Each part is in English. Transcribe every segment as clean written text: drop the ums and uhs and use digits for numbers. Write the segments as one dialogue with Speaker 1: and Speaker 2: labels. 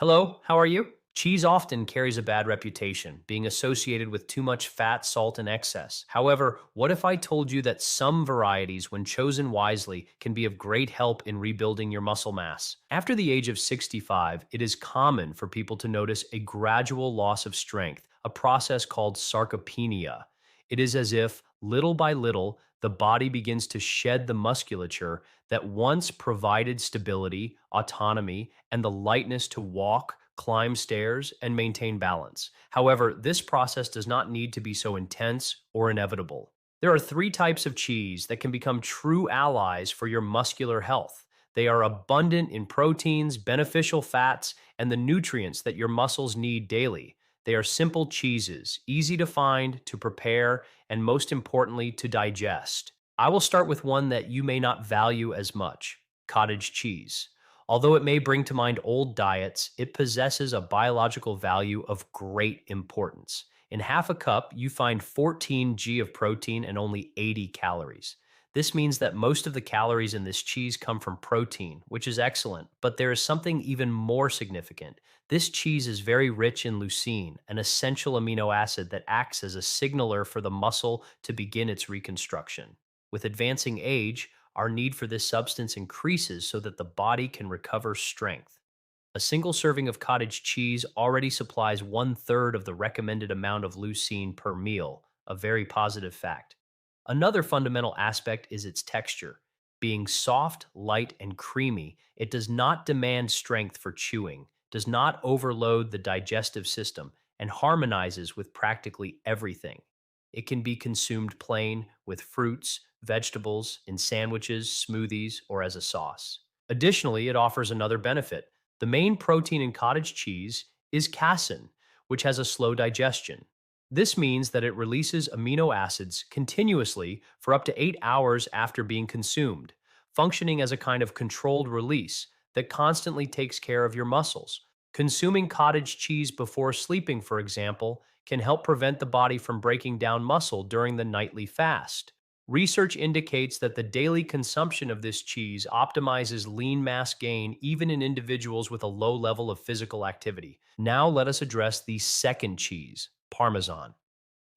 Speaker 1: Hello, how are you? Cheese often carries a bad reputation, being associated with too much fat, salt, and excess. However, what if I told you that some varieties, when chosen wisely, can be of great help in rebuilding your muscle mass? After the age of 65, it is common for people to notice a gradual loss of strength, a process called sarcopenia. It is as if, little by little, the body begins to shed the musculature that once provided stability, autonomy, and the lightness to walk, climb stairs, and maintain balance. However, this process does not need to be so intense or inevitable. There are three types of cheese that can become true allies for your muscular health. They are abundant in proteins, beneficial fats, and the nutrients that your muscles need daily. They are simple cheeses, easy to find, to prepare, and most importantly, to digest. I will start with one that you may not value as much: cottage cheese. Although it may bring to mind old diets, it possesses a biological value of great importance. In half a cup, you find 14 g of protein and only 80 calories. This means that most of the calories in this cheese come from protein, which is excellent, but there is something even more significant. This cheese is very rich in leucine, an essential amino acid that acts as a signaler for the muscle to begin its reconstruction. With advancing age, our need for this substance increases so that the body can recover strength. A single serving of cottage cheese already supplies one-third of the recommended amount of leucine per meal, a very positive fact. Another fundamental aspect is its texture. Being soft, light, and creamy, it does not demand strength for chewing, does not overload the digestive system, and harmonizes with practically everything. It can be consumed plain, with fruits, vegetables, in sandwiches, smoothies, or as a sauce. Additionally, it offers another benefit. The main protein in cottage cheese is casein, which has a slow digestion. This means that it releases amino acids continuously for up to 8 hours after being consumed, functioning as a kind of controlled release that constantly takes care of your muscles. Consuming cottage cheese before sleeping, for example, can help prevent the body from breaking down muscle during the nightly fast. Research indicates that the daily consumption of this cheese optimizes lean mass gain even in individuals with a low level of physical activity. Now let us address the second cheese, Parmesan.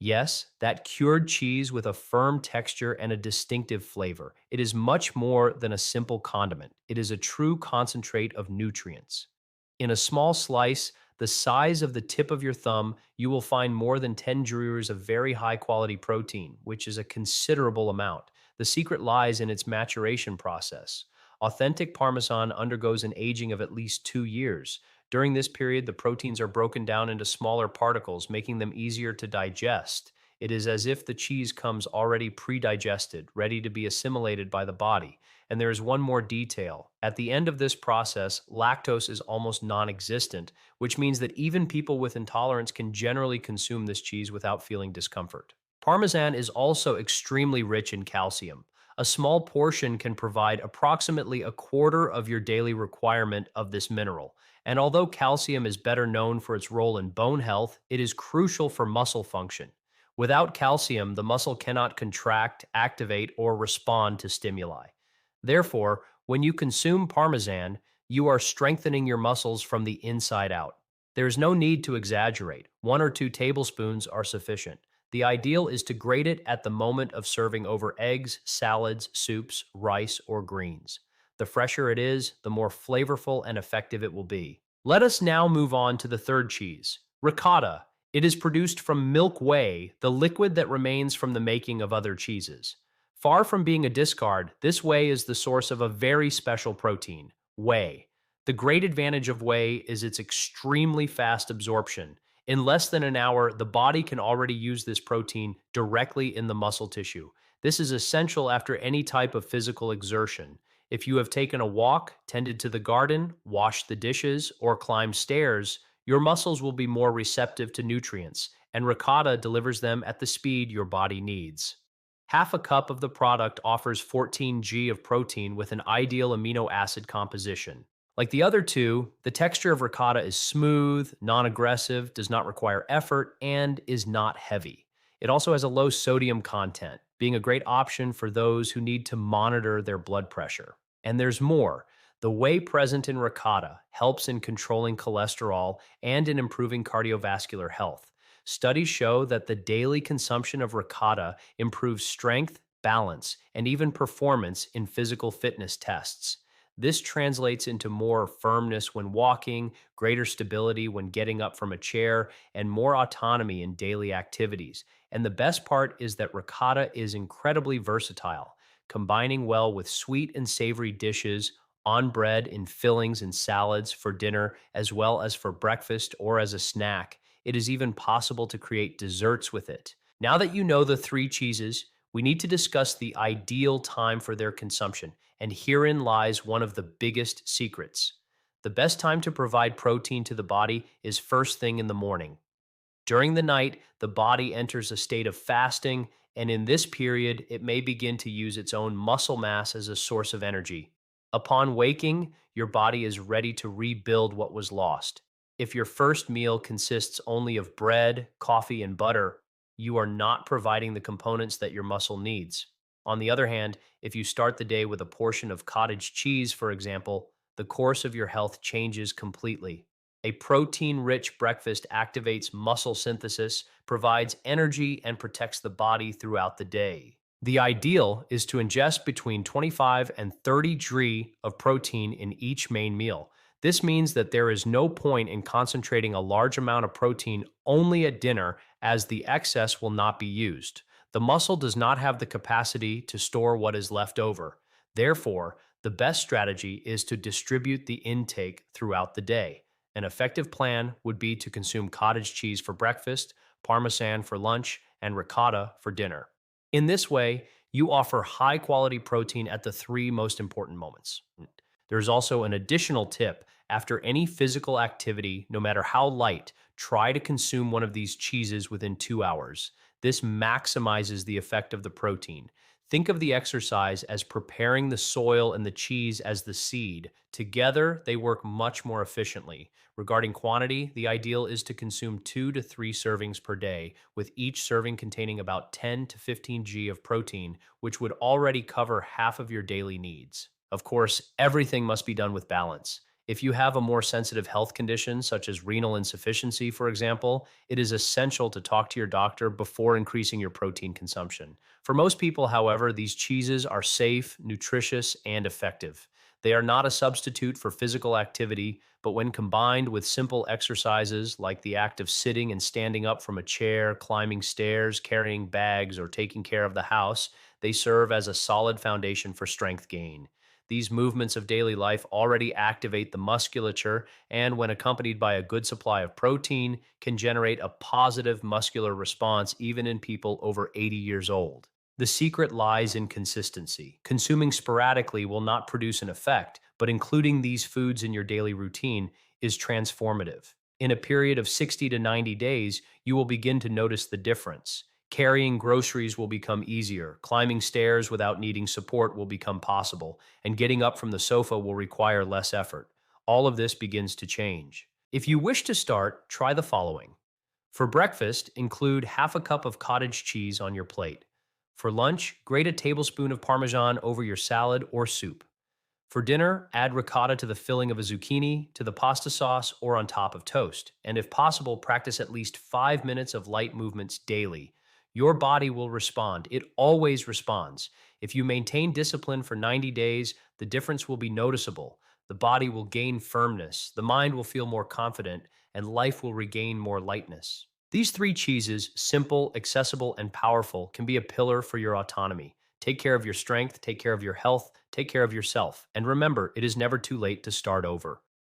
Speaker 1: Yes, that cured cheese with a firm texture and a distinctive flavor. It is much more than a simple condiment. It is a true concentrate of nutrients. In a small slice, the size of the tip of your thumb, you will find more than 10 grams of very high quality protein, which is a considerable amount. The secret lies in its maturation process. Authentic Parmesan undergoes an aging of at least 2 years. During this period, the proteins are broken down into smaller particles, making them easier to digest. It is as if the cheese comes already pre-digested, ready to be assimilated by the body. And there is one more detail. At the end of this process, lactose is almost non-existent, which means that even people with intolerance can generally consume this cheese without feeling discomfort. Parmesan is also extremely rich in calcium. A small portion can provide approximately a quarter of your daily requirement of this mineral. And although calcium is better known for its role in bone health, it is crucial for muscle function. Without calcium, the muscle cannot contract, activate, or respond to stimuli. Therefore, when you consume Parmesan, you are strengthening your muscles from the inside out. There is no need to exaggerate. 1 or 2 tablespoons are sufficient. The ideal is to grate it at the moment of serving over eggs, salads, soups, rice, or greens. The fresher it is, the more flavorful and effective it will be. Let us now move on to the third cheese, ricotta. It is produced from milk whey, the liquid that remains from the making of other cheeses. Far from being a discard, this whey is the source of a very special protein, whey. The great advantage of whey is its extremely fast absorption. In less than an hour, the body can already use this protein directly in the muscle tissue. This is essential after any type of physical exertion. If you have taken a walk, tended to the garden, washed the dishes, or climbed stairs, your muscles will be more receptive to nutrients, and ricotta delivers them at the speed your body needs. Half a cup of the product offers 14 g of protein with an ideal amino acid composition. Like the other two, the texture of ricotta is smooth, non-aggressive, does not require effort, and is not heavy. It also has a low sodium content, being a great option for those who need to monitor their blood pressure. And there's more. The whey present in ricotta helps in controlling cholesterol and in improving cardiovascular health. Studies show that the daily consumption of ricotta improves strength, balance, and even performance in physical fitness tests. This translates into more firmness when walking, greater stability when getting up from a chair, and more autonomy in daily activities. And the best part is that ricotta is incredibly versatile, combining well with sweet and savory dishes, on bread, in fillings and salads for dinner, as well as for breakfast or as a snack. It is even possible to create desserts with it. Now that you know the three cheeses, we need to discuss the ideal time for their consumption, and herein lies one of the biggest secrets. The best time to provide protein to the body is first thing in the morning. During the night, the body enters a state of fasting, and in this period, it may begin to use its own muscle mass as a source of energy. Upon waking, your body is ready to rebuild what was lost. If your first meal consists only of bread, coffee, and butter, you are not providing the components that your muscle needs. On the other hand, if you start the day with a portion of cottage cheese, for example, the course of your health changes completely. A protein rich breakfast activates muscle synthesis, provides energy, and protects the body throughout the day. The ideal is to ingest between 25 and 30 g of protein in each main meal. This means that there is no point in concentrating a large amount of protein only at dinner, as the excess will not be used. The muscle does not have the capacity to store what is left over. Therefore, the best strategy is to distribute the intake throughout the day. An effective plan would be to consume cottage cheese for breakfast, parmesan for lunch, and ricotta for dinner. In this way, you offer high quality protein at the three most important moments. There's also an additional tip. After any physical activity, no matter how light, try to consume one of these cheeses within 2 hours. This maximizes the effect of the protein. Think of the exercise as preparing the soil and the cheese as the seed. Together, they work much more efficiently. Regarding quantity, the ideal is to consume 2 to 3 servings per day, with each serving containing about 10 to 15 g of protein, which would already cover half of your daily needs. Of course, everything must be done with balance. If you have a more sensitive health condition, such as renal insufficiency, for example, it is essential to talk to your doctor before increasing your protein consumption. For most people, however, these cheeses are safe, nutritious, and effective. They are not a substitute for physical activity, but when combined with simple exercises like the act of sitting and standing up from a chair, climbing stairs, carrying bags, or taking care of the house, they serve as a solid foundation for strength gain. These movements of daily life already activate the musculature, and when accompanied by a good supply of protein, can generate a positive muscular response even in people over 80 years old. The secret lies in consistency. Consuming sporadically will not produce an effect, but including these foods in your daily routine is transformative. In a period of 60 to 90 days, you will begin to notice the difference. Carrying groceries will become easier, climbing stairs without needing support will become possible, and getting up from the sofa will require less effort. All of this begins to change. If you wish to start, try the following. For breakfast, include half a cup of cottage cheese on your plate. For lunch, grate a tablespoon of Parmesan over your salad or soup. For dinner, add ricotta to the filling of a zucchini, to the pasta sauce, or on top of toast. And if possible, practice at least 5 minutes of light movements daily. Your body will respond. It always responds. If you maintain discipline for 90 days, the difference will be noticeable. The body will gain firmness, the mind will feel more confident, and life will regain more lightness. These three cheeses, simple, accessible, and powerful, can be a pillar for your autonomy. Take care of your strength, take care of your health, take care of yourself. And remember, it is never too late to start over.